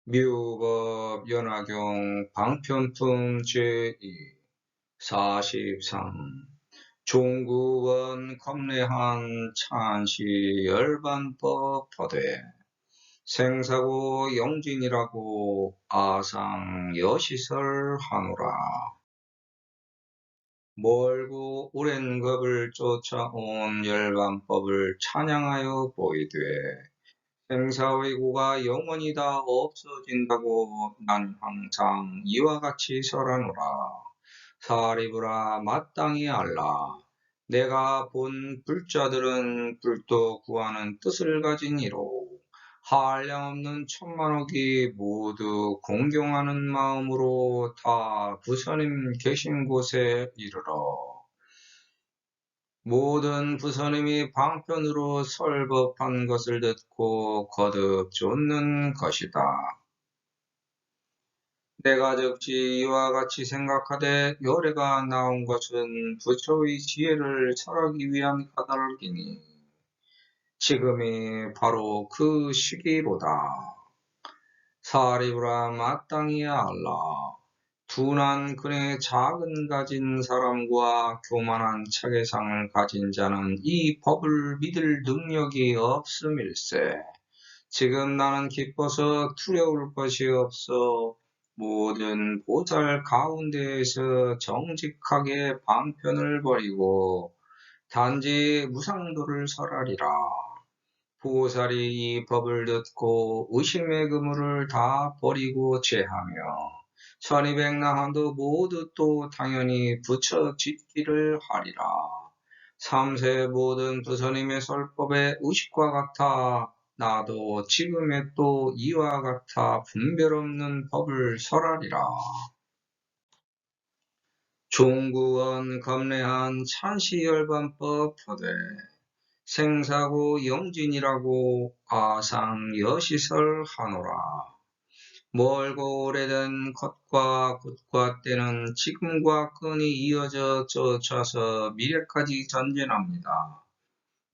묘법 연화경 방편품 제2 43 종구원 겁내한 찬시 열반법 퍼대 생사고 영진이라고 아상 여시설 하노라. 멀고 오랜 겁을 쫓아온 열반법을 찬양하여 보이되 생사의고가 영원히 다 없어진다고 난 항상 이와 같이 설하노라. 사리부라 마땅히 알라. 내가 본 불자들은 불도 구하는 뜻을 가진 이로 한량없는 천만억이 모두 공경하는 마음으로 다 부처님 계신 곳에 이르러 모든 부처님이 방편으로 설법한 것을 듣고 거듭 좇는 것이다. 내가 적지 이와 같이 생각하되 요래가 나온 것은 부처의 지혜를 설하기 위한 까닭이니 지금이 바로 그 시기로다. 사리부라 마땅히 알라. 둔한 근의 작은 가진 사람과 교만한 차계상을 가진 자는 이 법을 믿을 능력이 없음일세. 지금 나는 기뻐서 두려울 것이 없어 모든 보살 가운데에서 정직하게 방편을 버리고 단지 무상도를 설하리라. 보살이 이 법을 듣고 의심의 그물을 다 버리고 제하며 천이백나한도 모두 또 당연히 부처 짓기를 하리라. 삼세 모든 부처님의 설법의 의식과 같아 나도 지금의 또 이와 같아 분별 없는 법을 설하리라. 종구원 겁내한 찬시열반법 퍼대 생사고 영진이라고 아상 여시설 하노라. 멀고 오래된 컷과 굿과 때는 지금과 끈이 이어져 쫓아서 미래까지 전진합니다.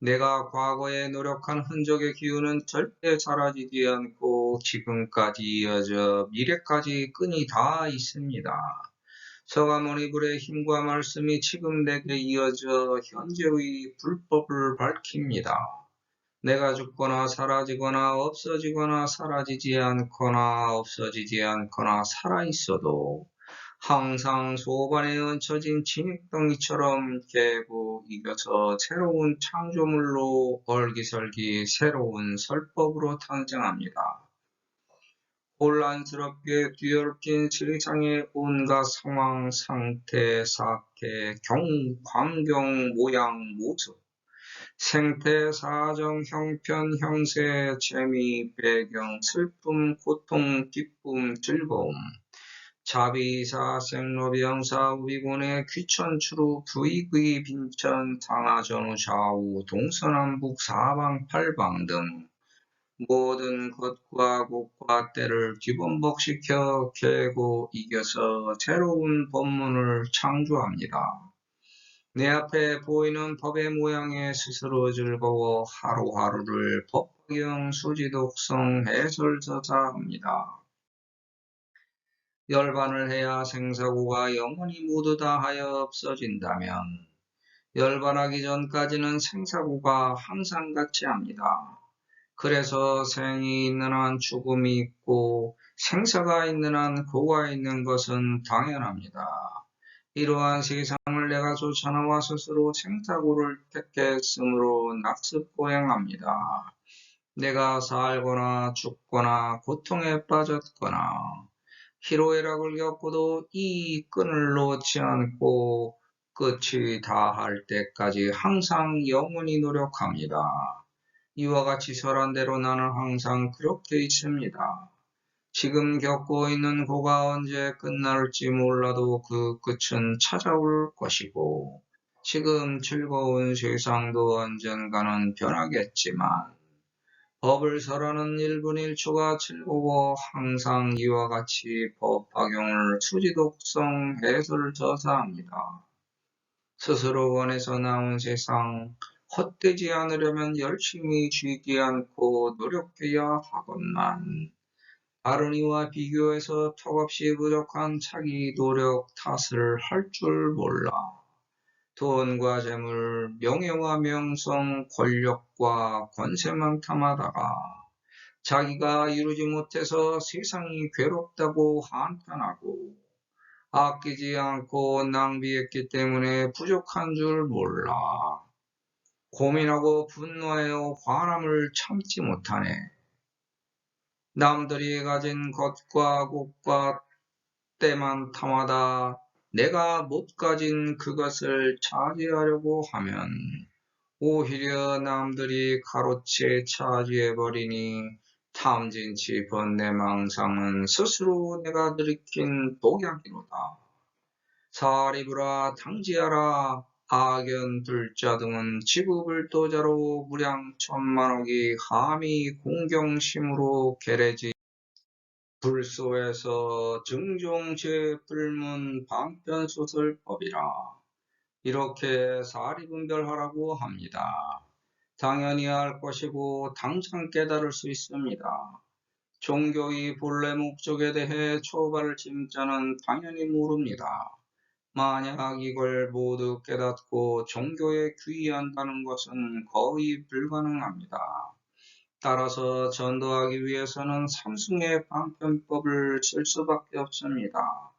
내가 과거에 노력한 흔적의 기운은 절대 사라지지 않고 지금까지 이어져 미래까지 끈이 다 있습니다. 서가모니불의 힘과 말씀이 지금 내게 이어져 현재의 불법을 밝힙니다. 내가 죽거나 사라지거나 없어지거나 사라지지 않거나 없어지지 않거나 살아있어도 항상 소반에 얹혀진 진흙덩이처럼 깨고 이겨서 새로운 창조물로 얼기설기 새로운 설법으로 탄생합니다. 혼란스럽게 뒤엎인 세상의 온갖 상황, 상태, 사태, 광경, 모양, 모습, 생태, 사정, 형편, 형세, 재미, 배경, 슬픔, 고통, 기쁨, 즐거움, 자비사, 생로병사, 위곤의 귀천, 추루, 부익의 빈천, 상하전후, 좌우, 동서남북, 사방, 팔방 등 모든 것과 곳과 때를 뒤범벅시켜 개고 이겨서 새로운 법문을 창조합니다. 내 앞에 보이는 법의 모양에 스스로 즐거워 하루하루를 법경 수지독성 해설서사합니다. 열반을 해야 생사고가 영원히 모두 다하여 없어진다면 열반하기 전까지는 생사고가 항상 같이 합니다. 그래서 생이 있는 한 죽음이 있고 생사가 있는 한 고가 있는 것은 당연합니다. 이러한 세상을 내가 쫓아나와 스스로 생사고를 택했으므로 낙습고행합니다. 내가 살거나 죽거나 고통에 빠졌거나 희로애락을 겪고도 이 끈을 놓지 않고 끝이 다할 때까지 항상 영원히 노력합니다. 이와 같이 설한 대로 나는 항상 그렇게 있습니다. 지금 겪고 있는 고가 언제 끝날지 몰라도 그 끝은 찾아올 것이고 지금 즐거운 세상도 언젠가는 변하겠지만 법을 설하는 1분 1초가 즐거워 항상 이와 같이 법 박용을 수지독성 해설을 저사합니다. 스스로 원해서 나온 세상 헛되지 않으려면 열심히 쉬지 않고 노력해야 하건만 다른 이와 비교해서 턱없이 부족한 자기 노력 탓을 할 줄 몰라. 돈과 재물, 명예와 명성, 권력과 권세만 탐하다가 자기가 이루지 못해서 세상이 괴롭다고 한탄하고 아끼지 않고 낭비했기 때문에 부족한 줄 몰라. 고민하고 분노하여 화남을 참지 못하네. 남들이 가진 것과 곳과 때만 탐하다 내가 못 가진 그것을 차지하려고 하면 오히려 남들이 가로채 차지해버리니 탐진 깊은 내 망상은 스스로 내가 들이킨 독약이로다. 사리부라 당지하라. 악연 불자 등은 지구불도자로 무량 천만억이 함이 공경심으로 게래지 불소에서 증종제 불문 방편소설법이라. 이렇게 사리분별하라고 합니다. 당연히 할 것이고 당장 깨달을 수 있습니다. 종교의 본래 목적에 대해 초발짐자는 당연히 모릅니다. 만약 이걸 모두 깨닫고 종교에 귀의한다는 것은 거의 불가능합니다. 따라서 전도하기 위해서는 삼승의 방편법을 쓸 수밖에 없습니다.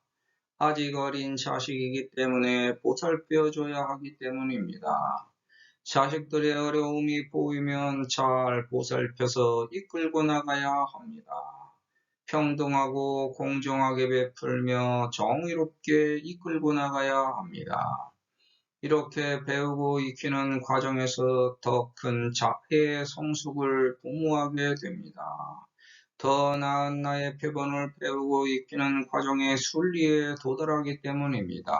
아직 어린 자식이기 때문에 보살펴줘야 하기 때문입니다. 자식들의 어려움이 보이면 잘 보살펴서 이끌고 나가야 합니다. 평등하고 공정하게 베풀며 정의롭게 이끌고 나가야 합니다. 이렇게 배우고 익히는 과정에서 더 큰 자폐의 성숙을 도모하게 됩니다. 더 나은 나의 표본을 배우고 익히는 과정의 순리에 도달하기 때문입니다.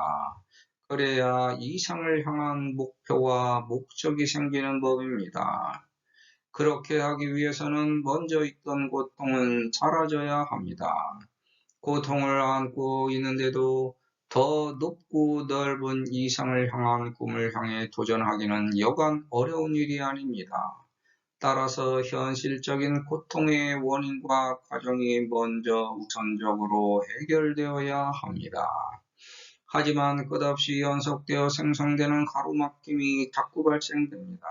그래야 이상을 향한 목표와 목적이 생기는 법입니다. 그렇게 하기 위해서는 먼저 있던 고통은 사라져야 합니다. 고통을 안고 있는데도 더 높고 넓은 이상을 향한 꿈을 향해 도전하기는 여간 어려운 일이 아닙니다. 따라서 현실적인 고통의 원인과 과정이 먼저 우선적으로 해결되어야 합니다. 하지만 끝없이 연속되어 생성되는 가로막힘이 자꾸 발생됩니다.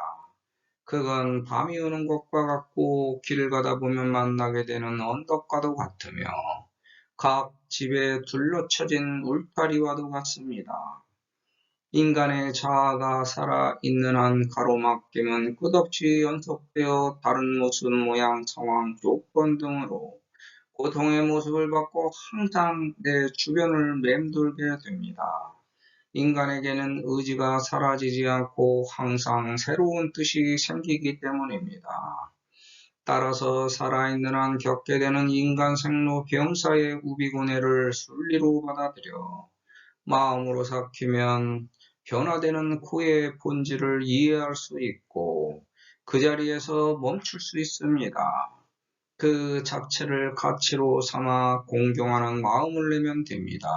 그건 밤이 오는 것과 같고 길을 가다 보면 만나게 되는 언덕과도 같으며 각 집에 둘러쳐진 울타리와도 같습니다. 인간의 자아가 살아있는 한 가로막힘은 끝없이 연속되어 다른 모습, 모양, 상황, 조건 등으로 고통의 모습을 받고 항상 내 주변을 맴돌게 됩니다. 인간에게는 의지가 사라지지 않고 항상 새로운 뜻이 생기기 때문입니다. 따라서 살아있는 한 겪게 되는 인간 생로 병사의 우비고뇌를 순리로 받아들여 마음으로 삭히면 변화되는 고의 본질을 이해할 수 있고 그 자리에서 멈출 수 있습니다. 그 자체를 가치로 삼아 공경하는 마음을 내면 됩니다.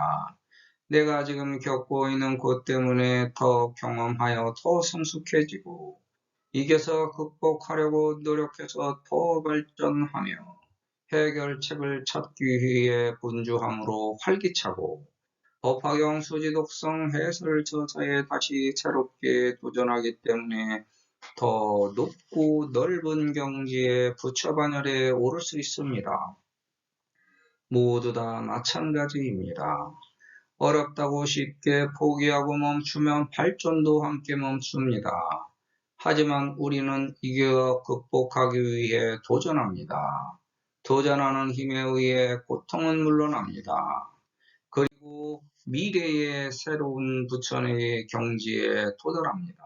내가 지금 겪고 있는 것 때문에 더 경험하여 더 성숙해지고 이겨서 극복하려고 노력해서 더 발전하며 해결책을 찾기 위해 분주함으로 활기차고 법화경 수지독성 해설저자에 다시 새롭게 도전하기 때문에 더 높고 넓은 경지에 부처반열에 오를 수 있습니다. 모두 다 마찬가지입니다. 어렵다고 쉽게 포기하고 멈추면 발전도 함께 멈춥니다. 하지만 우리는 이겨 극복하기 위해 도전합니다. 도전하는 힘에 의해 고통은 물러납니다. 그리고 미래의 새로운 부처의 경지에 도달합니다.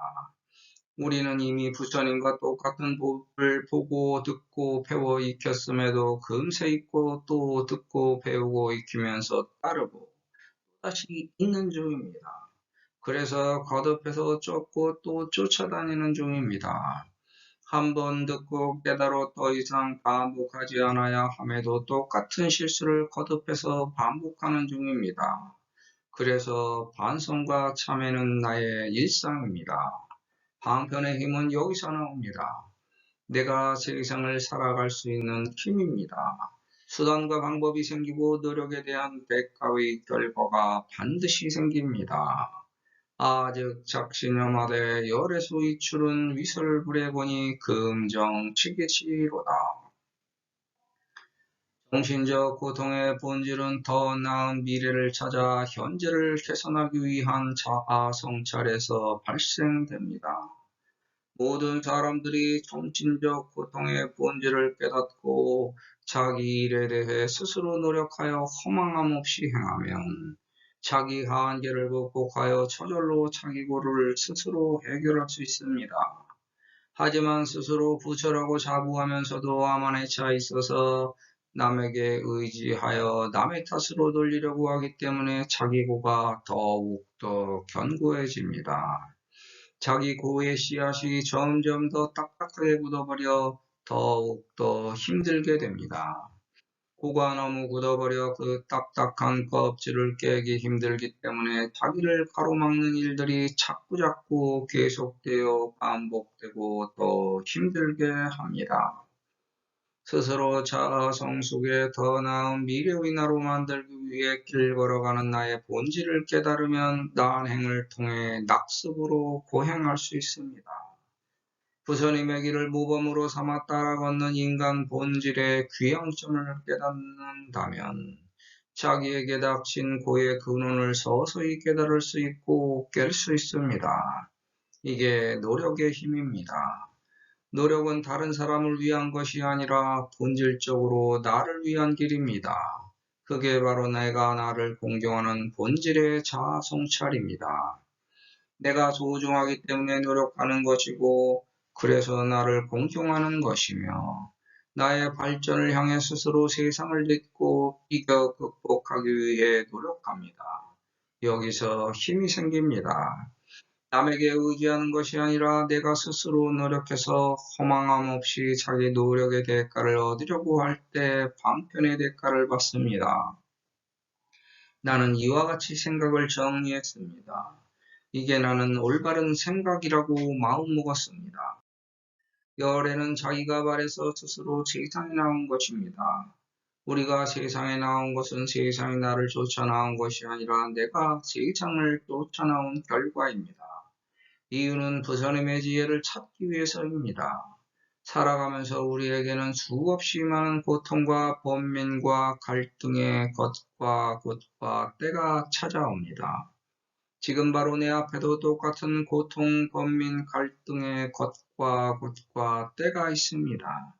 우리는 이미 부처님과 똑같은 법을 보고 듣고 배워 익혔음에도 금세 잊고 또 듣고 배우고 익히면서 따르고 다시 잊는 중입니다. 그래서 거듭해서 쫓고 또 쫓아다니는 중입니다. 한 번 듣고 깨달아 더 이상 반복하지 않아야 함에도 똑같은 실수를 거듭해서 반복하는 중입니다. 그래서 반성과 참회는 나의 일상입니다. 방편의 힘은 여기서 나옵니다. 내가 세상을 살아갈 수 있는 힘입니다. 수단과 방법이 생기고 노력에 대한 대가의 결과가 반드시 생깁니다. 아즉 작신여마되 열에서 이출은 위설불에 보니 금정치기치로다. 정신적 고통의 본질은 더 나은 미래를 찾아 현재를 개선하기 위한 자아 성찰에서 발생됩니다. 모든 사람들이 정신적 고통의 본질을 깨닫고 자기 일에 대해 스스로 노력하여 허망함 없이 행하면 자기 한계를 극복하여 저절로 자기 고를 스스로 해결할 수 있습니다. 하지만 스스로 부철하고 자부하면서도 암만에 차 있어서 남에게 의지하여 남의 탓으로 돌리려고 하기 때문에 자기 고가 더욱더 견고해집니다. 자기 고의 씨앗이 점점 더 딱딱하게 굳어버려 더욱더 힘들게 됩니다. 고가 너무 굳어버려 그 딱딱한 껍질을 깨기 힘들기 때문에 자기를 가로막는 일들이 자꾸자꾸 계속되어 반복되고 더 힘들게 합니다. 스스로 자아 성숙에 더 나은 미래의 나로 만들기 위해 길 걸어가는 나의 본질을 깨달으면 난행을 통해 낙습으로 고행할 수 있습니다. 부처님의 길을 모범으로 삼아 따라 걷는 인간 본질의 귀양점을 깨닫는다면 자기에게 닥친 고의 근원을 서서히 깨달을 수 있고 깰 수 있습니다. 이게 노력의 힘입니다. 노력은 다른 사람을 위한 것이 아니라 본질적으로 나를 위한 길입니다. 그게 바로 내가 나를 공경하는 본질의 자아 성찰입니다. 내가 소중하기 때문에 노력하는 것이고, 그래서 나를 공경하는 것이며, 나의 발전을 향해 스스로 세상을 딛고 이겨 극복하기 위해 노력합니다. 여기서 힘이 생깁니다. 남에게 의지하는 것이 아니라 내가 스스로 노력해서 허망함 없이 자기 노력의 대가를 얻으려고 할 때 방편의 대가를 받습니다. 나는 이와 같이 생각을 정리했습니다. 이게 나는 올바른 생각이라고 마음먹었습니다. 열애는 자기가 발해서 스스로 세상에 나온 것입니다. 우리가 세상에 나온 것은 세상이 나를 쫓아 나온 것이 아니라 내가 세상을 쫓아 나온 결과입니다. 이유는 부처님의 지혜를 찾기 위해서입니다. 살아가면서 우리에게는 수없이 많은 고통과 번민과 갈등의 것과 곧과 때가 찾아옵니다. 지금 바로 내 앞에도 똑같은 고통, 번민, 갈등의 것과 곧과 때가 있습니다.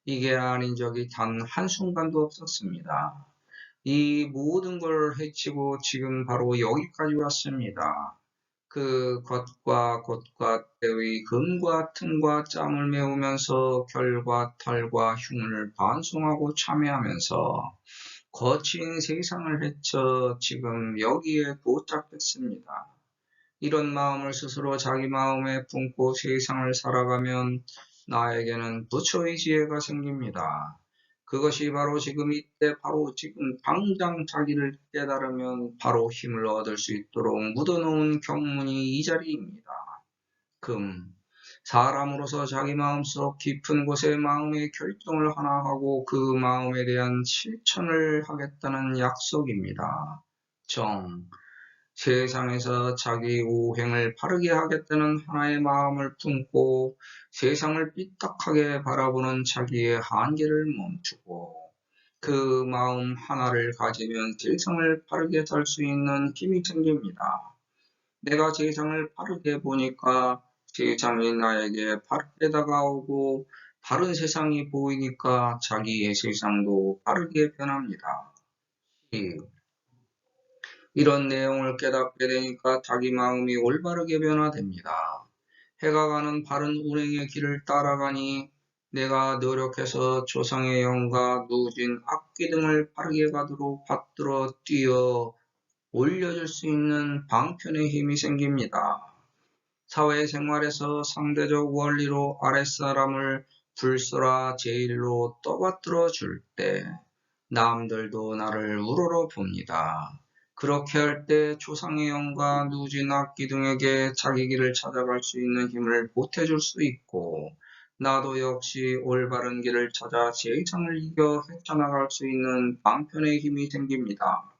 이게 아닌 적이 단 한순간도 없었습니다. 이 모든 걸 해치고 지금 바로 여기까지 왔습니다. 그 것과 곧과 때의 금과 틈과 짬을 메우면서 결과 탈과 흉을 반송하고 참여하면서 거친 세상을 헤쳐 지금 여기에 도착했습니다. 이런 마음을 스스로 자기 마음에 품고 세상을 살아가면 나에게는 부처의 지혜가 생깁니다. 그것이 바로 지금 이때 바로 지금 당장 자기를 깨달으면 바로 힘을 얻을 수 있도록 묻어놓은 경문이 이 자리입니다. 금. 사람으로서 자기 마음속 깊은 곳에 마음의 결정을 하나 하고 그 마음에 대한 실천을 하겠다는 약속입니다. 정. 세상에서 자기 오행을 바르게 하겠다는 하나의 마음을 품고 세상을 삐딱하게 바라보는 자기의 한계를 멈추고 그 마음 하나를 가지면 세상을 바르게 살 수 있는 힘이 생깁니다. 내가 세상을 바르게 보니까 세상이 나에게 바르게 다가오고 바른 세상이 보이니까 자기의 세상도 바르게 변합니다. 이런 내용을 깨닫게 되니까 자기 마음이 올바르게 변화됩니다. 해가 가는 바른 운행의 길을 따라가니 내가 노력해서 조상의 영과 누진 악기 등을 바르게 가도록 받들어 뛰어 올려줄 수 있는 방편의 힘이 생깁니다. 사회생활에서 상대적 원리로 아랫사람을 불소라 제일로 떠받들어 줄 때 남들도 나를 우러러 봅니다. 그렇게 할 때 조상의 영과 누진 악기 등에게 자기 길을 찾아갈 수 있는 힘을 보태줄 수 있고 나도 역시 올바른 길을 찾아 세상을 이겨 헤쳐나갈 수 있는 방편의 힘이 생깁니다.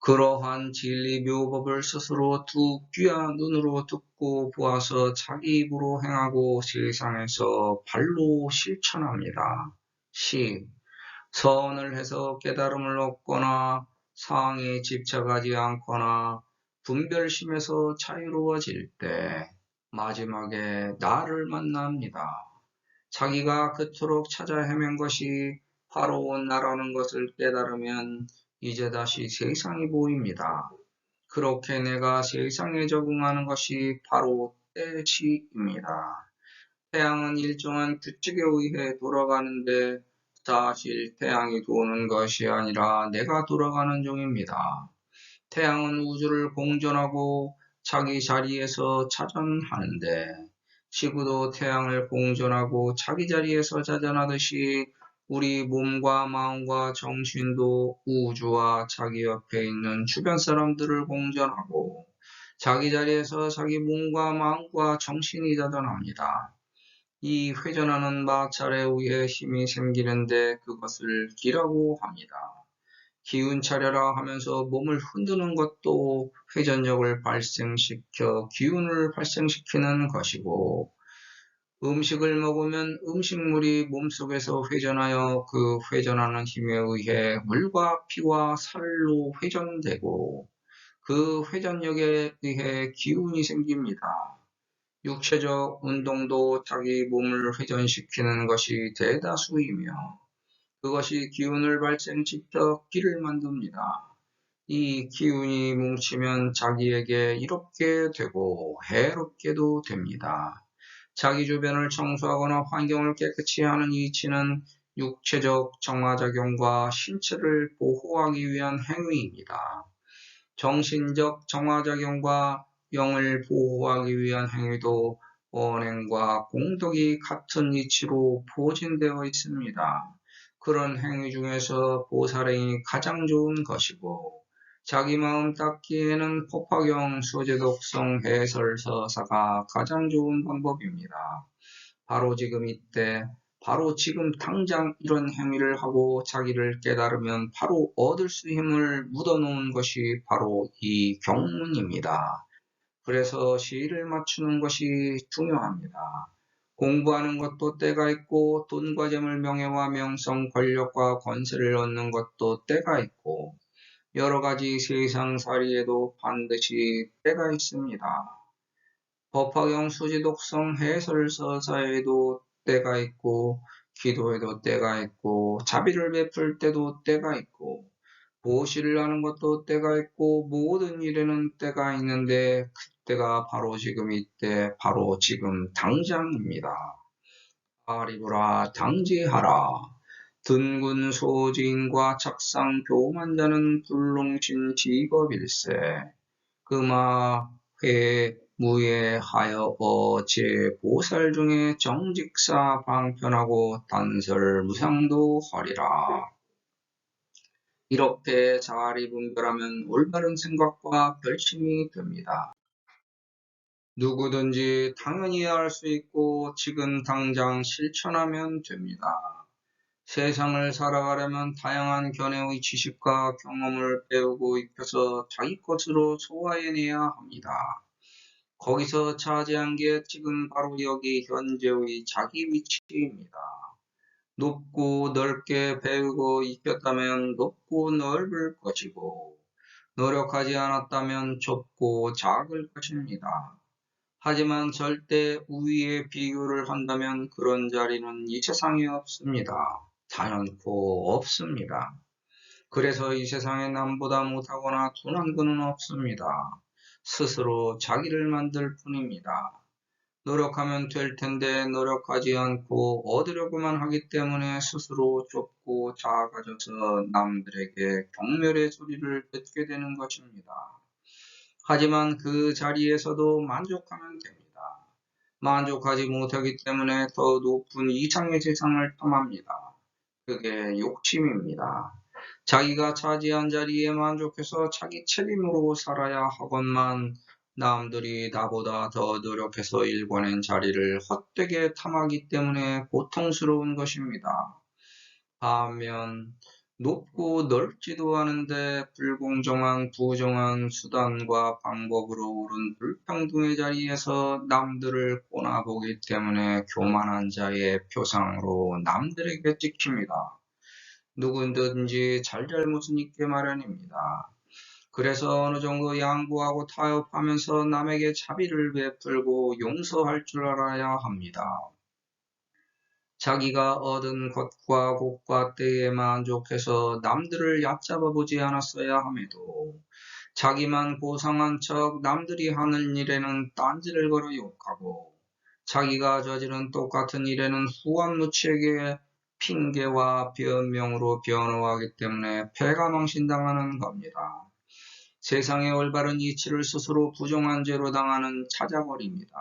그러한 진리 묘법을 스스로 두 귀한 눈으로 듣고 보아서 자기 입으로 행하고 세상에서 발로 실천합니다. 시. 선을 해서 깨달음을 얻거나 상황에 집착하지 않거나 분별심에서 자유로워질 때 마지막에 나를 만납니다. 자기가 그토록 찾아 헤맨 것이 바로 나라는 것을 깨달으면 이제 다시 세상이 보입니다. 그렇게 내가 세상에 적응하는 것이 바로 때시입니다. 태양은 일정한 규칙에 의해 돌아가는데 사실 태양이 도는 것이 아니라 내가 돌아가는 중입니다. 태양은 우주를 공전하고 자기 자리에서 자전하는데 지구도 태양을 공전하고 자기 자리에서 자전하듯이 우리 몸과 마음과 정신도 우주와 자기 옆에 있는 주변 사람들을 공전하고 자기 자리에서 자기 몸과 마음과 정신이 자전합니다. 이 회전하는 마찰에 의해 힘이 생기는데 그것을 기라고 합니다. 기운 차려라 하면서 몸을 흔드는 것도 회전력을 발생시켜 기운을 발생시키는 것이고 음식을 먹으면 음식물이 몸속에서 회전하여 그 회전하는 힘에 의해 물과 피와 살로 회전되고 그 회전력에 의해 기운이 생깁니다. 육체적 운동도 자기 몸을 회전시키는 것이 대다수이며 그것이 기운을 발생시켜 기를 만듭니다. 이 기운이 뭉치면 자기에게 이롭게 되고 해롭게도 됩니다. 자기 주변을 청소하거나 환경을 깨끗이 하는 이치는 육체적 정화작용과 신체를 보호하기 위한 행위입니다. 정신적 정화작용과 영을 보호하기 위한 행위도 언행과 공덕이 같은 이치로 포진되어 있습니다. 그런 행위 중에서 보살행이 가장 좋은 것이고 자기 마음 닦기에는 법화경 수제독성 해설서사가 가장 좋은 방법입니다. 바로 지금 이때 바로 지금 당장 이런 행위를 하고 자기를 깨달으면 바로 얻을 수 힘을 묻어놓은 것이 바로 이 경문입니다. 그래서 시를 맞추는 것이 중요합니다. 공부하는 것도 때가 있고 돈과 재물 명예와 명성 권력과 권세를 얻는 것도 때가 있고 여러 가지 세상살이에도 반드시 때가 있습니다. 법화경 수지독성 해설서사에도 때가 있고 기도에도 때가 있고 자비를 베풀 때도 때가 있고 보시를 하는 것도 때가 있고 모든 일에는 때가 있는데 그때가 바로 지금 이때 바로 지금 당장입니다. 아리부라 당지하라. 든군 소지인과 착상 교만자는 불능신 직업일세. 금화 회 무예하여 제 보살 중에 정직사 방편하고 단설 무상도 하리라. 이렇게 자리 분별하면 올바른 생각과 결심이 됩니다. 누구든지 당연히 할 수 있고 지금 당장 실천하면 됩니다. 세상을 살아가려면 다양한 견해의 지식과 경험을 배우고 익혀서 자기 것으로 소화해내야 합니다. 거기서 차지한 게 지금 바로 여기 현재의 자기 위치입니다. 높고 넓게 배우고 익혔다면 높고 넓을 것이고 노력하지 않았다면 좁고 작을 것입니다. 하지만 절대 우위에 비교를 한다면 그런 자리는 이 세상에 없습니다. 단연코 없습니다. 그래서 이 세상에 남보다 못하거나 둔한 분은 없습니다. 스스로 자기를 만들 뿐입니다. 노력하면 될 텐데 노력하지 않고 얻으려고만 하기 때문에 스스로 좁고 작아져서 남들에게 경멸의 소리를 듣게 되는 것입니다. 하지만 그 자리에서도 만족하면 됩니다. 만족하지 못하기 때문에 더 높은 이상의 세상을 탐합니다. 그게 욕심입니다. 자기가 차지한 자리에 만족해서 자기 책임으로 살아야 하건만 남들이 나보다 더 노력해서 일궈낸 자리를 헛되게 탐하기 때문에 고통스러운 것입니다. 반면 높고 넓지도 않은데 불공정한 부정한 수단과 방법으로 오른 불평등의 자리에서 남들을 꼬나보기 때문에 교만한 자의 표상으로 남들에게 찍힙니다. 누구든지 잘잘못은 있게 마련입니다. 그래서 어느 정도 양보하고 타협하면서 남에게 자비를 베풀고 용서할 줄 알아야 합니다. 자기가 얻은 것과 곡과 때에 만족해서 남들을 얕잡아 보지 않았어야 함에도 자기만 고상한 척 남들이 하는 일에는 딴지를 걸어 욕하고 자기가 저지른 똑같은 일에는 후안무치에게 핑계와 변명으로 변호하기 때문에 패가망신당하는 겁니다. 세상의 올바른 이치를 스스로 부정한 죄로 당하는 찾아버립니다.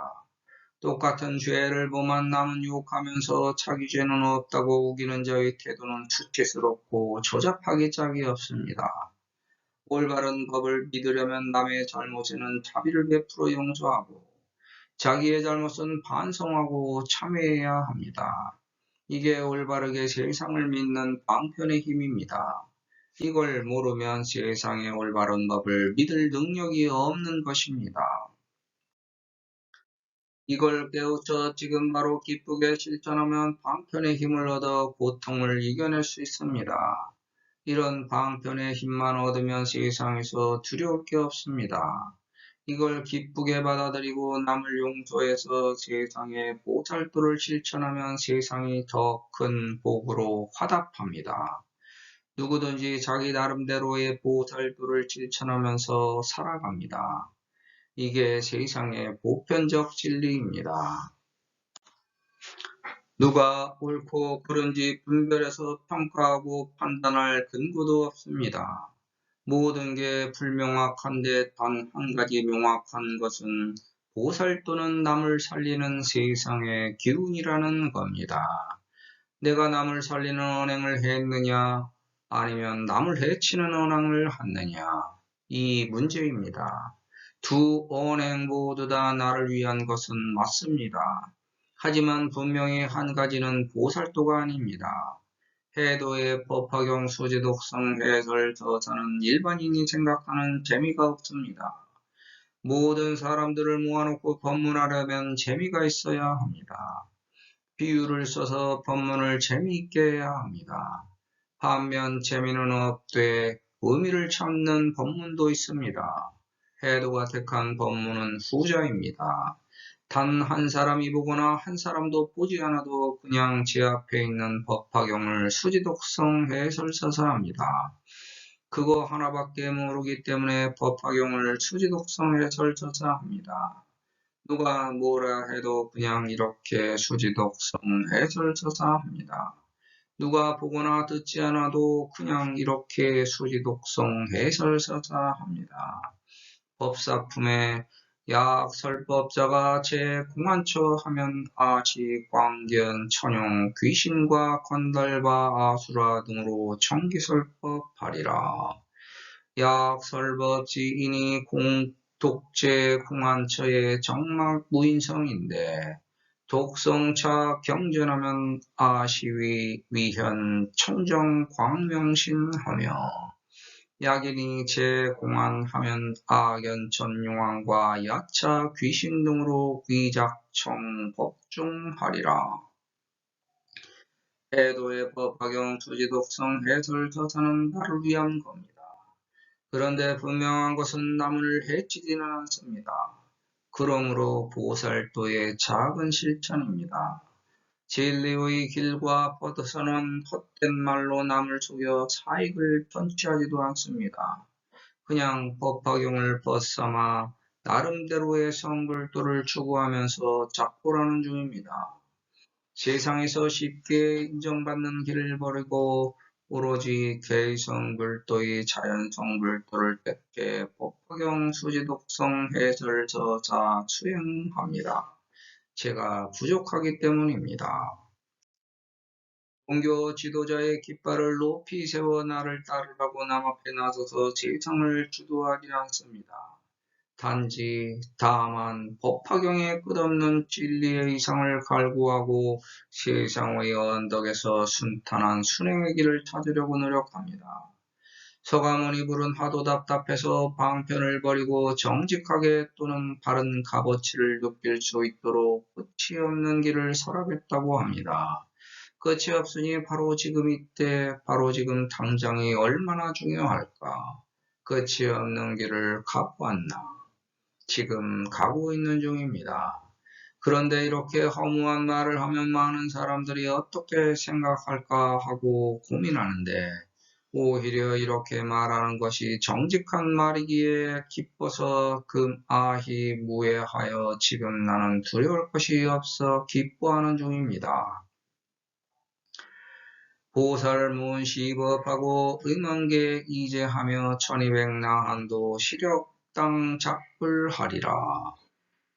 똑같은 죄를 범한 남은 욕하면서 자기 죄는 없다고 우기는 자의 태도는 수치스럽고 조잡하기 짝이 없습니다. 올바른 법을 믿으려면 남의 잘못에는 자비를 베풀어 용서하고 자기의 잘못은 반성하고 참회해야 합니다. 이게 올바르게 세상을 믿는 방편의 힘입니다. 이걸 모르면 세상의 올바른 법을 믿을 능력이 없는 것입니다. 이걸 깨우쳐 지금 바로 기쁘게 실천하면 방편의 힘을 얻어 고통을 이겨낼 수 있습니다. 이런 방편의 힘만 얻으면 세상에서 두려울 게 없습니다. 이걸 기쁘게 받아들이고 남을 용서해서 세상의 보살도를 실천하면 세상이 더 큰 복으로 화답합니다. 누구든지 자기 나름대로의 보살도를 실천하면서 살아갑니다. 이게 세상의 보편적 진리입니다. 누가 옳고 그른지 분별해서 평가하고 판단할 근거도 없습니다. 모든 게 불명확한데 단 한 가지 명확한 것은 보살도는 남을 살리는 세상의 기운이라는 겁니다. 내가 남을 살리는 언행을 했느냐, 아니면 남을 해치는 언행을 했느냐, 이 문제입니다. 두 언행 모두 다 나를 위한 것은 맞습니다. 하지만 분명히 한 가지는 보살도가 아닙니다. 해도의 법화경 수지독성 해설 저자는 일반인이 생각하는 재미가 없습니다. 모든 사람들을 모아놓고 법문하려면 재미가 있어야 합니다. 비유를 써서 법문을 재미있게 해야 합니다. 반면 재미는 없되 의미를 찾는 법문도 있습니다. 해도가 택한 법문은 후자입니다. 단 한 사람이 보거나 한 사람도 보지 않아도 그냥 제 앞에 있는 법화경을 수지독성 해설서서 합니다. 그거 하나밖에 모르기 때문에 법화경을 수지독성 해설서서 합니다. 누가 뭐라 해도 그냥 이렇게 수지독성 해설서서 합니다. 누가 보거나 듣지 않아도 그냥 이렇게 수지독성 해설서서 합니다. 법사품에 약설법자가 제 공안처 하면 아시, 광견, 천용, 귀신과 건달바, 아수라 등으로 청기설법 하리라. 약설법지인이 독재 공안처의 정막 무인성인데 독성차 경전하면 아시위, 위현, 청정, 광명신하며 약인이 제공안하면 악연천 용왕과 야차 귀신 등으로 위작청 법중하리라. 해도의 법화경 수지독성 해설 저자는 나를 위한 겁니다. 그런데 분명한 것은 남을 해치지는 않습니다. 그러므로 보살도의 작은 실천입니다. 진리의 길과 뻗어서는 헛된 말로 남을 속여 사익을 편취하지도 않습니다. 그냥 법화경을 벗삼아 나름대로의 성불도를 추구하면서 작보라는 중입니다. 세상에서 쉽게 인정받는 길을 버리고 오로지 개성불도의 자연성불도를 뺏게 법화경 수지독성 해설 저자 수행합니다. 제가 부족하기 때문입니다. 종교 지도자의 깃발을 높이 세워 나를 따르라고 남 앞에 나서서 세상을 주도하지 않습니다. 다만 법화경에 끝없는 진리의 이상을 갈구하고 세상의 언덕에서 순탄한 순행의 길을 찾으려고 노력합니다. 서가모니불은 하도 답답해서 방편을 버리고 정직하게 또는 바른 값어치를 느낄 수 있도록 끝이 없는 길을 설하겠다고 합니다. 끝이 없으니 바로 지금 이때, 바로 지금 당장이 얼마나 중요할까? 끝이 없는 길을 가보았나? 지금 가고 있는 중입니다. 그런데 이렇게 허무한 말을 하면 많은 사람들이 어떻게 생각할까 하고 고민하는데 오히려 이렇게 말하는 것이 정직한 말이기에 기뻐서 금아히 무해하여 지금 나는 두려울 것이 없어 기뻐하는 중입니다. 보살문 시법하고 의만계 이제하며 1200나한도 시력당 작불하리라.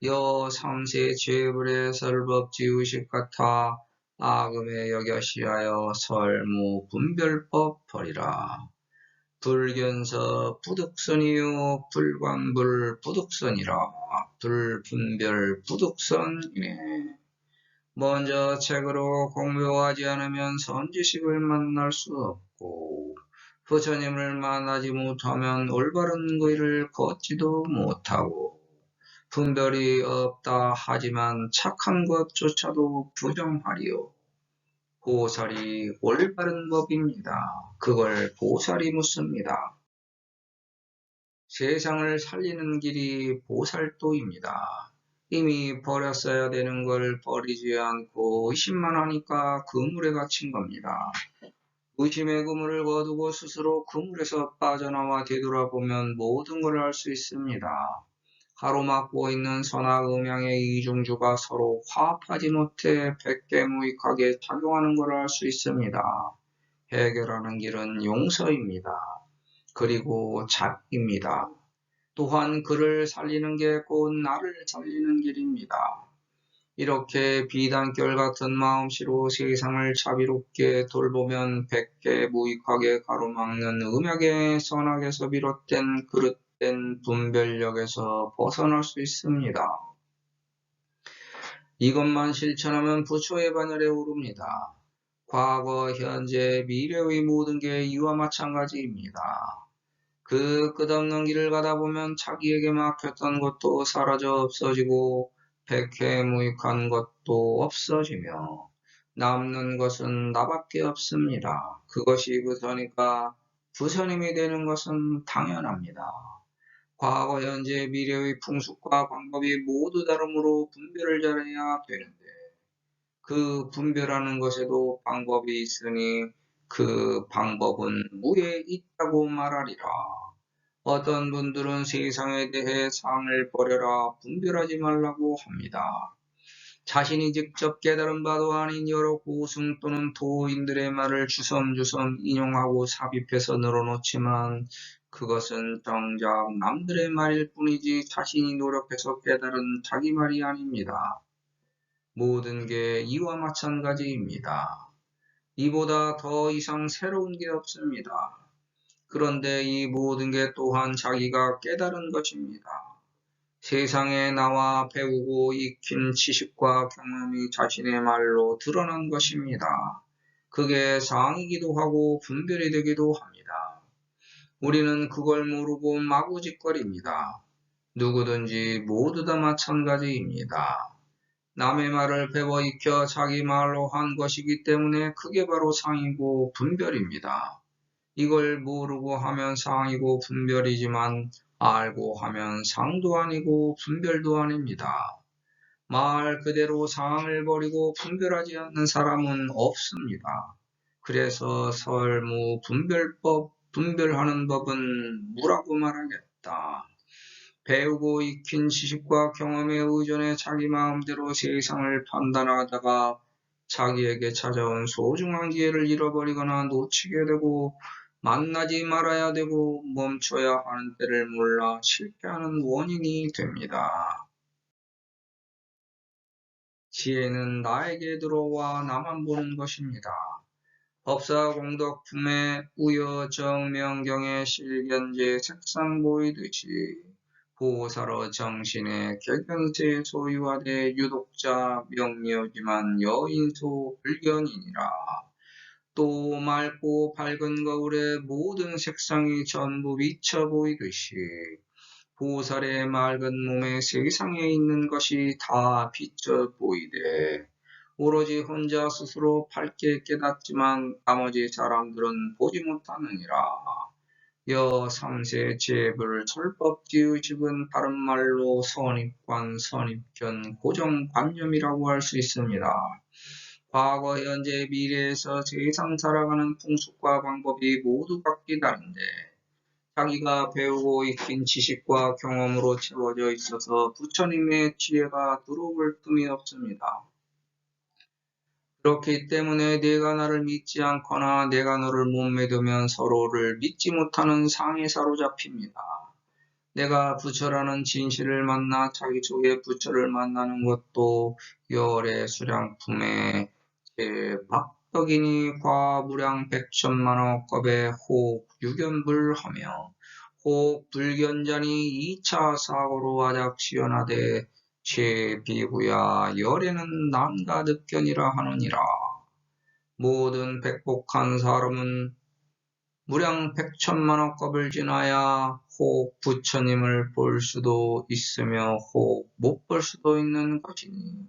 여 삼세 죄불의 설법지의식 같아 아금에 여겨시하여 설무 분별법 버리라. 불견서 부득선이요 불관불 부득선이라. 불분별 부득선이네. 먼저 책으로 공부하지 않으면 선지식을 만날 수 없고 부처님을 만나지 못하면 올바른 길을 걷지도 못하고 분별이 없다 하지만 착한 것조차도 부정하리요. 보살이 올바른 법입니다. 그걸 보살이 묻습니다. 세상을 살리는 길이 보살도입니다. 이미 버렸어야 되는 걸 버리지 않고 의심만 하니까 그물에 갇힌 겁니다. 의심의 그물을 거두고 스스로 그물에서 빠져나와 되돌아보면 모든 걸 알 수 있습니다. 가로막고 있는 선악 음양의 이중주가 서로 화합하지 못해 백개무익하게 작용하는 걸 알 수 있습니다. 해결하는 길은 용서입니다. 그리고 자비입니다. 또한 그를 살리는 게 곧 나를 살리는 길입니다. 이렇게 비단결 같은 마음씨로 세상을 자비롭게 돌보면 백개무익하게 가로막는 음약의 선악에서 비롯된 그릇된 분별력에서 벗어날 수 있습니다. 이것만 실천하면 부처의 반열에 오릅니다. 과거, 현재, 미래의 모든 게 이와 마찬가지입니다. 그 끝없는 길을 가다 보면 자기에게 막혔던 것도 사라져 없어지고 백해무익한 것도 없어지며 남는 것은 나밖에 없습니다. 그것이 부처니까 부처님이 되는 것은 당연합니다. 과거, 현재, 미래의 풍습과 방법이 모두 다르므로 분별을 잘해야 되는데 그 분별하는 것에도 방법이 있으니 그 방법은 무에 있다고 말하리라. 어떤 분들은 세상에 대해 상을 버려라, 분별하지 말라고 합니다. 자신이 직접 깨달은 바도 아닌 여러 고승 또는 도인들의 말을 주섬주섬 인용하고 삽입해서 늘어놓지만 그것은 정작 남들의 말일 뿐이지 자신이 노력해서 깨달은 자기 말이 아닙니다. 모든 게 이와 마찬가지입니다. 이보다 더 이상 새로운 게 없습니다. 그런데 이 모든 게 또한 자기가 깨달은 것입니다. 세상에 나와 배우고 익힌 지식과 경험이 자신의 말로 드러난 것입니다. 그게 상이기도 하고 분별이 되기도 합니다. 우리는 그걸 모르고 마구짓거립니다. 누구든지 모두 다 마찬가지입니다. 남의 말을 배워 익혀 자기 말로 한 것이기 때문에 그게 바로 상이고 분별입니다. 이걸 모르고 하면 상이고 분별이지만 알고 하면 상도 아니고 분별도 아닙니다. 말 그대로 상을 버리고 분별하지 않는 사람은 없습니다. 그래서 설무 분별법, 분별하는 법은 무라고 말하겠다. 배우고 익힌 지식과 경험에 의존해 자기 마음대로 세상을 판단하다가 자기에게 찾아온 소중한 기회를 잃어버리거나 놓치게 되고 만나지 말아야 되고 멈춰야 하는 때를 몰라 실패하는 원인이 됩니다. 지혜는 나에게 들어와 나만 보는 것입니다. 법사공덕품의 우여정명경의 실견제 색상 보이듯이 보살의 정신의 객연세 소유하되 유독자 명료지만 여인소 불견이니라. 또 맑고 밝은 거울에 모든 색상이 전부 비쳐 보이듯이 보살의 맑은 몸에 세상에 있는 것이 다 비쳐 보이되 오로지 혼자 스스로 밝게 깨닫지만 나머지 사람들은 보지 못하느니라. 여 삼세 제불 철법지의식은 다른 말로 선입관, 선입견, 고정관념이라고 할 수 있습니다. 과거, 현재, 미래에서 세상 살아가는 풍습과 방법이 모두 각기 다른데 자기가 배우고 익힌 지식과 경험으로 채워져 있어서 부처님의 지혜가 들어올 틈이 없습니다. 그렇기 때문에 내가 나를 믿지 않거나 내가 너를 못 믿으면 서로를 믿지 못하는 상에 사로잡힙니다. 내가 부처라는 진실을 만나 자기 속에 부처를 만나는 것도 열의 수량품에 박덕이니 과무량 백천만억겁에 혹 유견불하며 혹 불견자니 2차 사고로 아작 시연하되 제비구야 열에는 남가 득견이라 하느니라. 모든 백복한 사람은 무량 백천만억겁을 지나야 혹 부처님을 볼 수도 있으며 혹 못 볼 수도 있는 것이니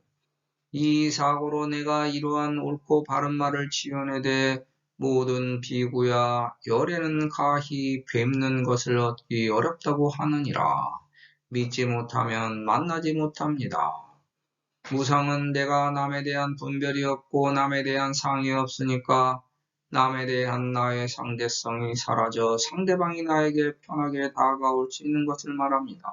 이 사고로 내가 이러한 옳고 바른 말을 지어내되 모든 비구야 열에는 가히 뵙는 것을 얻기 어렵다고 하느니라. 믿지 못하면 만나지 못합니다. 무상은 내가 남에 대한 분별이 없고 남에 대한 상이 없으니까 남에 대한 나의 상대성이 사라져 상대방이 나에게 편하게 다가올 수 있는 것을 말합니다.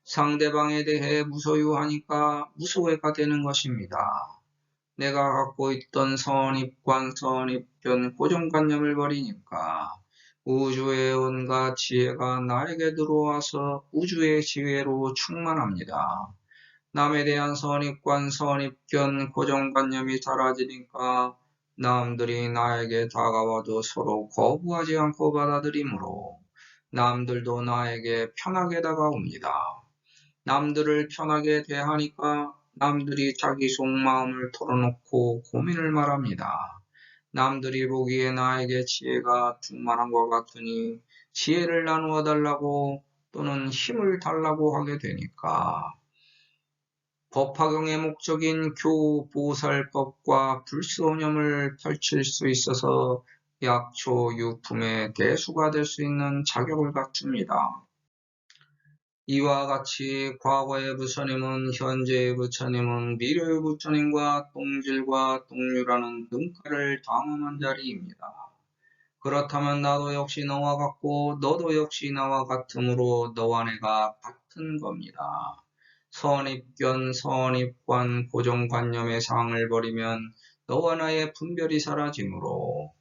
상대방에 대해 무소유하니까 무소외가 되는 것입니다. 내가 갖고 있던 선입관, 선입견, 고정관념을 버리니까 우주의 온갖 지혜가 나에게 들어와서 우주의 지혜로 충만합니다. 남에 대한 선입관, 선입견, 고정관념이 사라지니까 남들이 나에게 다가와도 서로 거부하지 않고 받아들이므로 남들도 나에게 편하게 다가옵니다. 남들을 편하게 대하니까 남들이 자기 속마음을 털어놓고 고민을 말합니다. 남들이 보기에 나에게 지혜가 충만한 것 같으니 지혜를 나누어 달라고 또는 힘을 달라고 하게 되니까 법화경의 목적인 교보살법과 불소념을 펼칠 수 있어서 약초 유품의 대수가 될 수 있는 자격을 갖춥니다. 이와 같이 과거의 부처님은 현재의 부처님은 미래의 부처님과 동질과 동류라는 등가를 당함한 자리입니다. 그렇다면 나도 역시 너와 같고 너도 역시 나와 같으므로 너와 내가 같은 겁니다. 선입견, 선입관, 고정관념의 상을 버리면 너와 나의 분별이 사라지므로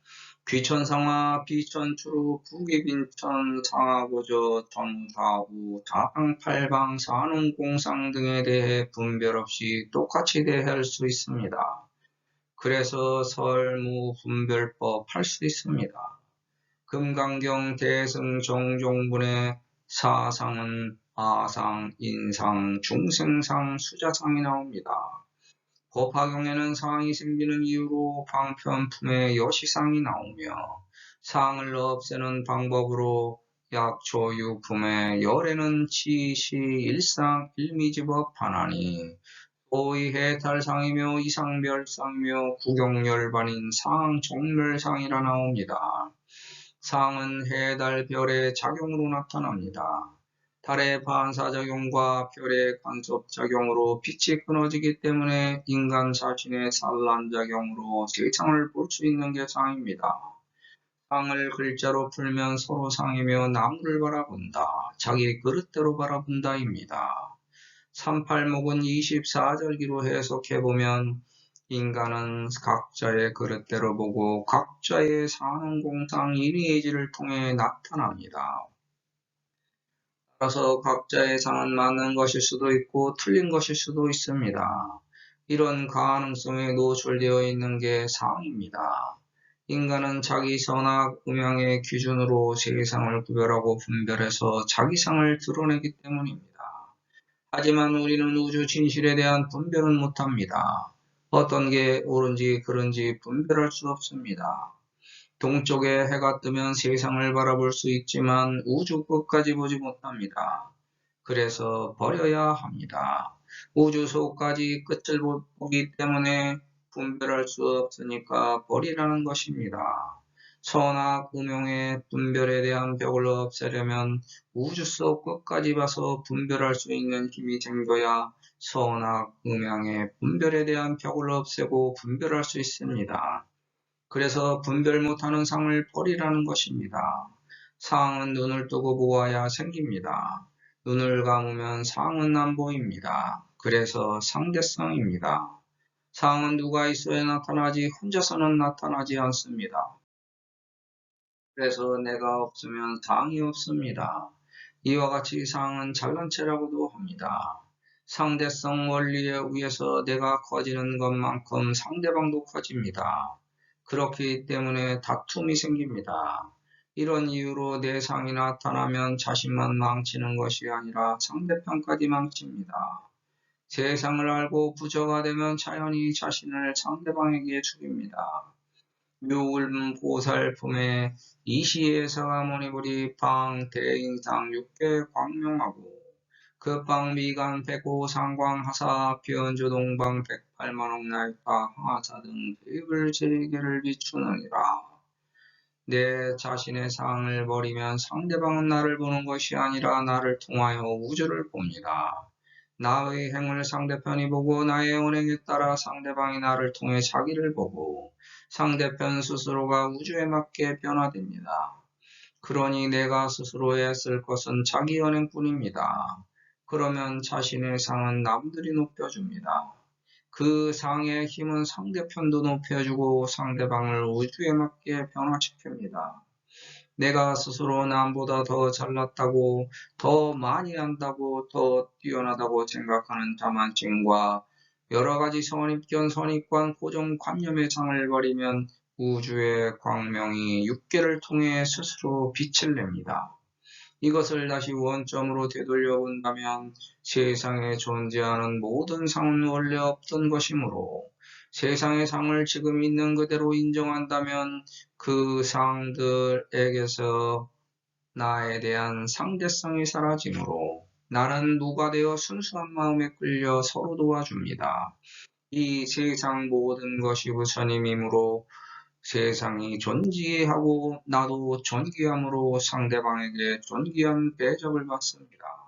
귀천상하, 비천추, 부기빈천, 상하고저, 전사후, 자방팔방, 산웅공상 등에 대해 분별 없이 똑같이 대할 수 있습니다. 그래서 설무분별법 할 수 있습니다. 금강경 대승 정종분의 사상은 아상, 인상, 중생상, 수자상이 나옵니다. 법화경에는 상이 생기는 이유로 방편품의 여시상이 나오며 상을 없애는 방법으로 약초유품의 열에는 지시, 일상, 일미지법 하나니 소위 해탈상이며 이상별상이며 구경열반인 상, 정멸상이라 나옵니다. 상은 해달 별의 작용으로 나타납니다. 달의 반사작용과 별의 간섭작용으로 빛이 끊어지기 때문에 인간 자신의 산란작용으로 세상을 볼 수 있는 게 상입니다. 상을 글자로 풀면 서로 상이며 나무를 바라본다. 자기 그릇대로 바라본다입니다. 38목은 24절기로 해석해보면 인간은 각자의 그릇대로 보고 각자의 사는 공상 이미지를 통해 나타납니다. 따라서 각자의 상은 맞는 것일 수도 있고 틀린 것일 수도 있습니다. 이런 가능성에 노출되어 있는 게 상입니다. 인간은 자기 선악, 음양의 기준으로 세상을 구별하고 분별해서 자기 상을 드러내기 때문입니다. 하지만 우리는 우주 진실에 대한 분별은 못합니다. 어떤 게 옳은지 그른지 분별할 수 없습니다. 동쪽에 해가 뜨면 세상을 바라볼 수 있지만 우주 끝까지 보지 못합니다. 그래서 버려야 합니다. 우주 속까지 끝을 보기 때문에 분별할 수 없으니까 버리라는 것입니다. 선악, 음용의 분별에 대한 벽을 없애려면 우주 속 끝까지 봐서 분별할 수 있는 힘이 생겨야 선악, 음양의 분별에 대한 벽을 없애고 분별할 수 있습니다. 그래서 분별 못하는 상을 버리라는 것입니다. 상은 눈을 뜨고 보아야 생깁니다. 눈을 감으면 상은 안 보입니다. 그래서 상대성입니다. 상은 누가 있어야 나타나지 혼자서는 나타나지 않습니다. 그래서 내가 없으면 상이 없습니다. 이와 같이 상은 잘난 체라고도 합니다. 상대성 원리에 의해서 내가 커지는 것만큼 상대방도 커집니다. 그렇기 때문에 다툼이 생깁니다. 이런 이유로 내 상이 나타나면 자신만 망치는 것이 아니라 상대편까지 망칩니다. 세상을 알고 부자가 되면 자연히 자신을 상대방에게 죽입니다. 묘울보살품에 이시에서가 모니불이 방 대인상 육계 광명하고 그방 미간 백오 상광 하사 변조 동방 108만억 나이파 하사 등 대입을 제계를 비추느니라. 내 자신의 상을 버리면 상대방은 나를 보는 것이 아니라 나를 통하여 우주를 봅니다. 나의 행을 상대편이 보고 나의 언행에 따라 상대방이 나를 통해 자기를 보고 상대편 스스로가 우주에 맞게 변화됩니다. 그러니 내가 스스로 애쓸 것은 자기 언행뿐입니다. 그러면 자신의 상은 남들이 높여줍니다. 그 상의 힘은 상대편도 높여주고 상대방을 우주에 맞게 변화시킵니다. 내가 스스로 남보다 더 잘났다고, 더 많이 안다고, 더 뛰어나다고 생각하는 자만심과 여러 가지 선입견, 선입관, 고정관념의 상을 버리면 우주의 광명이 육계를 통해 스스로 빛을 냅니다. 이것을 다시 원점으로 되돌려 본다면 세상에 존재하는 모든 상은 원래 없던 것이므로 세상의 상을 지금 있는 그대로 인정한다면 그 상들에게서 나에 대한 상대성이 사라지므로 나는 무가 되어 순수한 마음에 끌려 서로 도와줍니다. 이 세상 모든 것이 부처님이므로 세상이 존귀하고 나도 존귀함으로 상대방에게 존귀한 대접을 받습니다.